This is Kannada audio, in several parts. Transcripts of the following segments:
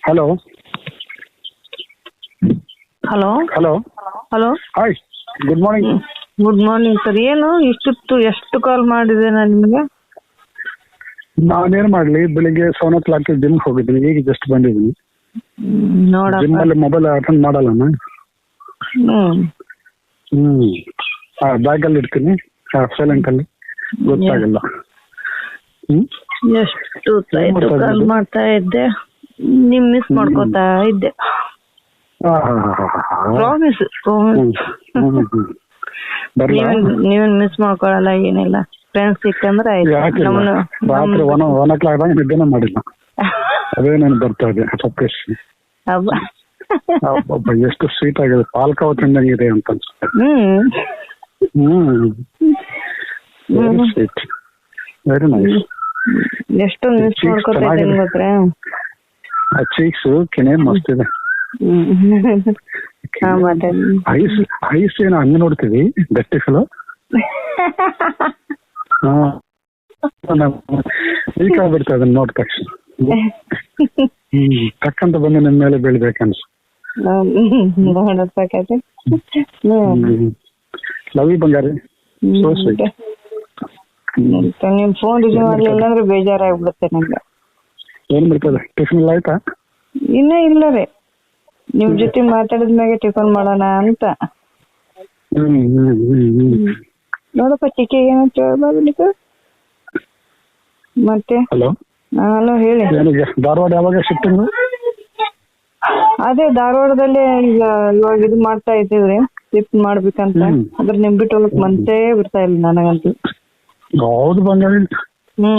Hello hello hello hello hi, good morning. Good morning sir. ಏನು ಇಷ್ಟೊತ್ತು ಎಷ್ಟು ಕಾಲ್ ಮಾಡಿದೆ ನಾನು ನಿಮಗೆ? ನಾನೇನು ಮಾಡಲಿ, ಬೆಳಿಗ್ಗೆ 7:00 ಜಿಮ್ ಹೋಗಿದ್ದೀನಿ, ಈಗ ಜಸ್ಟ್ ಬಂದಿದ್ದೀನಿ. ನೋಡಪ್ಪ. ಜಿಮ್ ಅಲ್ಲಿ ಮೊಬೈಲ್ ಅಟೆಂಡ್ ಮಾಡಲ್ಲ ನಾನು. ಬ್ಯಾಗಲ್ಲಿ ಇಡ್ತೀನಿ, ಸೈಲೆಂಟ್ ಅಲ್ಲಿ, ಗೊತ್ತಾಗಲ್ಲ. ಎಷ್ಟು ಕಾಲ್ ಮಾಡ್ತಾ ಇದ್ದೆ, ನಿಮ್ ಮಿಸ್ ಮಾಡ್ಕೋತಾ ಇದ್ದೆ. ಪ್ರಾಮಿಸ್ ನೀವೇನ್ ಮಿಸ್ ಮಾಡ್ಕೊಳಲ್ಲ, ಏನಿಲ್ಲ. ಫ್ರೆಂಡ್ಸ್ ಸಿಕ್ಕಂದ್ರೆ ಆಯ್ತು. ರಾತ್ರಿ 1 ನಿದ್ದೆನೇ ಮಾಡಿಲ್ಲ, ಅದೇ ನಾನು ಬರ್ತಾ ಇದೆ. ಎಷ್ಟು ಸ್ವೀಟ್ ಆಗಿದೆ, ಪಾಲ್ಕಾವ ತಿಂದಂಗಿದೆ ಅಂತ ಅನ್ಸುತ್ತೆ. Very sweet, very nice. ಎಷ್ಟೊಂದು ಮಿಸ್ ಮಾಡ್ಕೊತಾ ಇದ್ದೀನಿ ಗೊತ್ತಾ. ಆ ಚೀಕ್ಸ್ ಕೆನೆ ಮಸ್ತ್ ಇದೆ. ಐಸ್ ಏನೋ ಹಂಗ ನೋಡ್ತೀವಿ, ಗಟ್ಟಿ ಫಿಲೋ. ಈಗ ಆಗ್ಬಿಡ್ತಾ ಅದನ್ನ ನೋಡ್ ತಕ್ಷಣ ತಕ್ಕಂತ ಬಂದು ನಿಮ್ ಮೇಲೆ ಬೀಳ್ಬೇಕನ್ಸು. Love you Bangari. So sweet. ನಿಮ್ ಫೋನ್ ರಿಸೀವ್ ಮಾಡ್ಲಿಲ್ಲ ಅಂದ್ರೆ ಬೇಜಾರಾಗ್ಬಿಡುತ್ತೆ ನಂಗೆ. ಏನ್ ಬಿಡ್ತದೆ, ಟಿಫಿನ್ ಎಲ್ಲ ಆಯ್ತಾ? ಇನ್ನೇ ಇಲ್ಲ ರೀ, ನಿಮ್ ಜೊತೆ ಮಾತಾಡಿದ್ಮ್ಯಾಗೆ ಟಿಫನ್ ಮಾಡೋಣ ಅಂತ. ನೋಡಪ್ಪ ಚಿಕ್ಕಿ ಏನಂತ ಹೇಳ್ಬಾರ್ದು ಮತ್ತೆ. ಹಲೋ ಹಲೋ ಹೇಳಿ. ಧಾರವಾಡ ಯಾವಾಗ ಶಿಫ್ಟಿಂಗ್? ಅದೇ ಧಾರವಾಡದಲ್ಲೇ ಈಗ ಇವಾಗ ಇದು ಮಾಡ್ತಾ ಇದ್ದೀವ್ರಿ, ಶಿಫ್ಟ್ ಮಾಡ್ಬೇಕಂತ. ಅದ್ರ ನಿಮ್ ಬಿಟ್ಟು ಹೋಗಕ್ ಮನ್ಸೇ ಬಿಡ್ತಾ ಇಲ್ಲ ನನಗಂತೂ. ಹೌದು ಬಂಗಾಳಿ,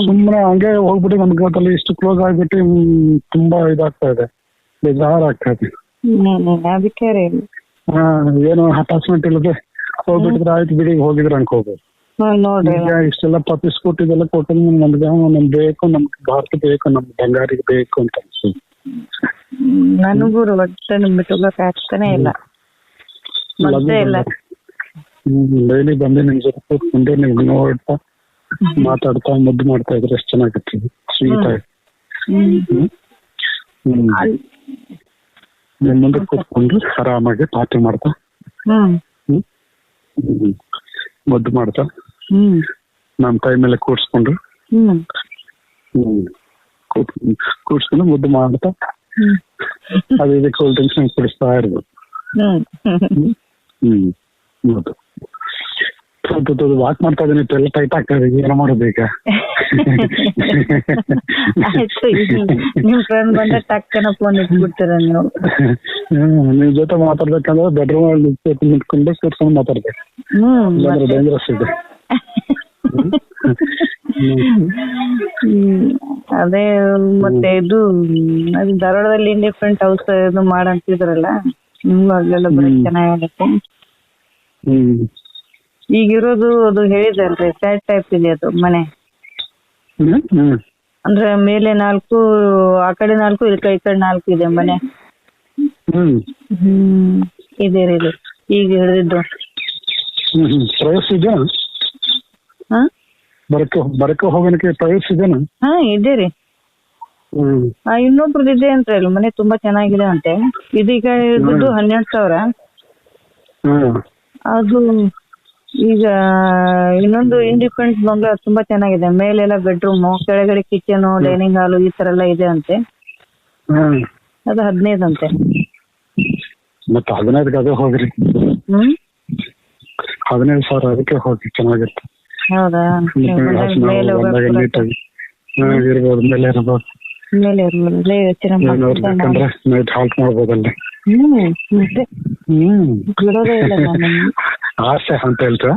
ಸುಮ್ಮನೆ ಹಂಗೆ ಹೋಗ್ಬಿಟ್ಟು ನಮ್ಗೆ ಗೊತ್ತಲ್ಲಿ ಇಷ್ಟು ಕ್ಲೋಸ್ ಆಗ್ಬಿಟ್ಟು ತುಂಬಾ ಇದಾಗ್ತಾ ಇದೆ, ಬೇಜಾರಾಗ್ತಾ ಇದೆ. ಅದಕ್ಕೆ ರೀ ಏನು ಅಟ್ಯಾಚ್ಮೆಂಟ್ ಇಲ್ಲದೆ ಹೋಗ್ಬಿಟ್ಟಿದ್ರೆ ಆಯ್ತು ಬಿಡಿ, ಹೋಗಿದ್ರೆ ಅನ್ಕೋಬಹುದು. ನೋಡ್ರಿ ಇಷ್ಟೆಲ್ಲ ಪಪ್ಪಿ ಸ್ಕೂಟಿ ಇದೆಲ್ಲ ಕೊಟ್ಟು ನಮ್ಗೆ ಬೇಕು, ನಮ್ಗೆ ಭಾರತ ಬೇಕು, ನಮ್ ಬಂಗಾರಿಗೆ ಬೇಕು ಅಂತ ಅನ್ಸುತ್ತೆ. ನನಗೂ ಒಟ್ಟೆ ನಿಮ್ ಬಿಟ್ಟು ಹೋಗಕ್ ಆಗ್ತಾನೆ ಇಲ್ಲ, ಇಲ್ಲ. ಡೈಲಿ ಬಂದು ನಿಮ್ ಜೊತೆ ಕೂತ್ಕೊಂಡು ನೀವು ನೋಡ್ತಾ ಮಾತಾಡ್ತಾ ಮುದ್ದು ಮಾಡ್ತಾ ಇದ್ರೆ ಎಷ್ಟು ಚೆನ್ನಾಗಿರ್ತೀವಿ, ಸ್ವೀಟ್ ಆಗಿ. ನಿಮ್ ಮುಂದೆ ಕೂತ್ಕೊಂಡು ಆರಾಮಾಗಿ ಪಾರ್ಟಿ ಮಾಡ್ತಾ ಮುದ್ದು ಮಾಡ್ತಾ ನಮ್ ಕೈ ಮೇಲೆ ಕೂಡ್ಸ್ಕೊಂಡು ಕೂಡ್ಸ್ಕೊಂಡು ಮುದ್ದು ಮಾಡ್ತಾ ಅದೇ ಕೂಲ್ ಡ್ರಿಂಕ್ಸ್ ಕುಡಿಸ್ತಾ ಇರ್ಬೋದು. ಹೌದು, ವಾಕ್ ಮಾಡ್ತಾ ಇದೀನಿ, ಎಲ್ಲ ಟೈಟ್ ಆಗ್ತಾ ಇದೆ, ಏನೋ ಮಾಡೋದು ಈಗ. ನಿಮ್ ಫ್ರೆಂಡ್ ಬಂದ ಟಕ್ಕನ ಫೋನ್ ಇಟ್ಬಿಡ್ತೀರ ನೀವು. ನಿಮ್ ಜೊತೆ ಮಾತಾಡ್ಬೇಕಂದ್ರೆ ಬೆಡ್ರೂಮ್ ಅಲ್ಲಿ ನಿಂತ್ಕೊಂಡು ಕೂರ್ಕೊಂಡು ಮಾತಾಡ್ಬೇಕು, ಡೇಂಜರಸ್ ಇದೆ. ಅದೇ ಮತ್ತೆ ಇದು ಧಾರವಾಡದಲ್ಲಿ ಡಿಫ್ರೆಂಟ್ ಹೌಸ್ ಇದು ಮಾಡಂತಿದ್ರಲ್ಲ, ನಿಮ್ಗೂ ಅಲ್ಲೆಲ್ಲ ಬರೀ ಚೆನ್ನಾಗತ್ತೆ. ಈಗಿರೋದು ಅದು ಹೇಳಿದಲ್ರಿ, ಫ್ಲಾಟ್ ಟೈಪ್ ಇದೆ ಅದು ಮನೆ. ಅಂದ್ರೆ ಮೇಲೆ 4, ಆ ಕಡೆ 4, ಈ ಕಡೆ 4 ಇದೆ ಮನೆ. ಇದೆ ರೀ ಈಗ ಹಿಡಿದಿದ್ದು. ಪ್ರವೇಶ ಇದೆಯಾ? ಬರಕ್ಕೆ ಹೋಗೋಣಕ್ಕೆ ಪ್ರವೇಶ ಇದೆನಾ? ಇದೆ ರೀ. ಇನ್ನೊಬ್ರದ್ದು ಇದೆ ಅಂತ ಹೇಳಿ, ಮನೆ ತುಂಬಾ ಚೆನ್ನಾಗಿದೆ ಅಂತೆ. ಇದೀಗ ಇದ್ದು 12,000. ಅದು ಈಗ ಇನ್ನೊಂದು ಇಂಡಿಪೆಂಡೆಂಟ್ ಬಂಗ್ಲಾ ತುಂಬಾ ಚೆನ್ನಾಗಿದೆ, ಮೇಲೆಲ್ಲ ಬೆಡ್ರೂಮು, ಕೆಳಗಡೆ ಕಿಚನ್, ಡೈನಿಂಗ್ ಹಾಲು ಈ ತರ ಎಲ್ಲ ಇದೆ ಅಂತೆ. ಅದು 15 ಅಂತೆ. ಮತ್ತೆ 15 ಅದೇ ಹೋಗ್ರಿ. 15,000 ಅದಕ್ಕೆ ಹೋಗಿ, ಚೆನ್ನಾಗಿರುತ್ತೆ. ಹೌದಾ? ಮೇಲೆ ಇರ್ಬೋದು, ಮೇಲೆ ಇರ್ಬೋದು, ನೈಟ್ ಹಾಲ್ಟ್ ಮಾಡ್ಬೋದಲ್ಲ. ಬಿಡೋದೇ ಇಲ್ಲ ಆಸೆ ಅಂತ ಹೇಳ್ತಾ.